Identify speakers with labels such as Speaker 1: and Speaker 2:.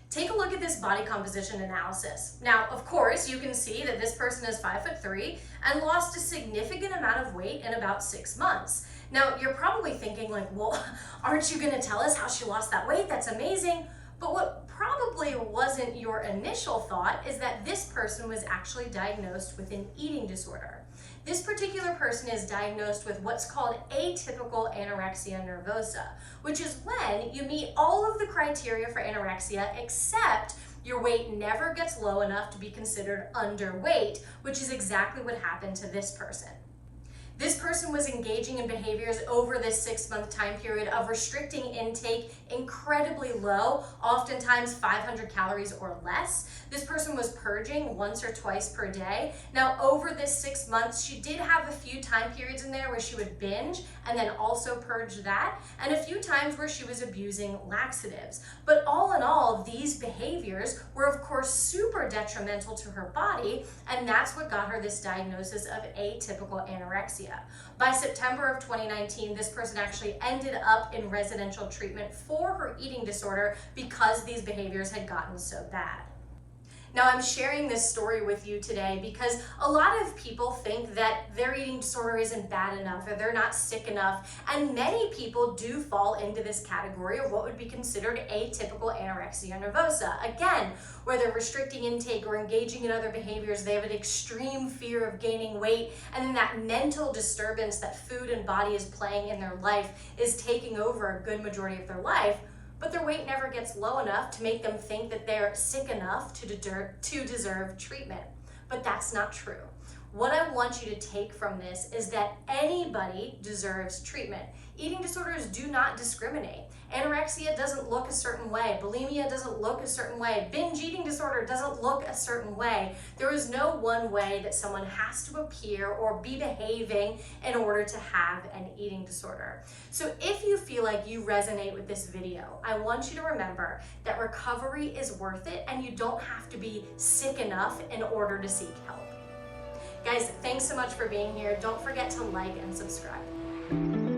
Speaker 1: Take a look at this body composition analysis. Now, of course, you can see that this person is 5'3" and lost a significant amount of weight in about 6 months. Now, you're probably thinking like, well, aren't you gonna tell us how she lost that weight? That's amazing. But what probably wasn't your initial thought is that this person was actually diagnosed with an eating disorder. This particular person is diagnosed with what's called atypical anorexia nervosa, which is when you meet all of the criteria for anorexia except your weight never gets low enough to be considered underweight, which is exactly what happened to this person. This person was engaging in behaviors over this 6-month time period of restricting intake incredibly low, oftentimes 500 calories or less. This person was purging once or twice per day. Now, over this 6 months, she did have a few time periods in there where she would binge and then also purge that, and a few times where she was abusing laxatives. But all in all, these behaviors were of course super detrimental to her body, and that's what got her this diagnosis of atypical anorexia. By September of 2019, this person actually ended up in residential treatment for her eating disorder because these behaviors had gotten so bad. Now, I'm sharing this story with you today because a lot of people think that their eating disorder isn't bad enough or they're not sick enough, and many people do fall into this category of what would be considered atypical anorexia nervosa. Again, where they're restricting intake or engaging in other behaviors, they have an extreme fear of gaining weight, and then that mental disturbance that food and body is playing in their life is taking over a good majority of their life. But their weight never gets low enough to make them think that they're sick enough to deserve treatment. But that's not true. What I want you to take from this is that anybody deserves treatment. Eating disorders do not discriminate. Anorexia doesn't look a certain way. Bulimia doesn't look a certain way. Binge eating disorder doesn't look a certain way. There is no one way that someone has to appear or be behaving in order to have an eating disorder. So if you feel like you resonate with this video, I want you to remember that recovery is worth it and you don't have to be sick enough in order to seek help. Guys, thanks so much for being here. Don't forget to like and subscribe.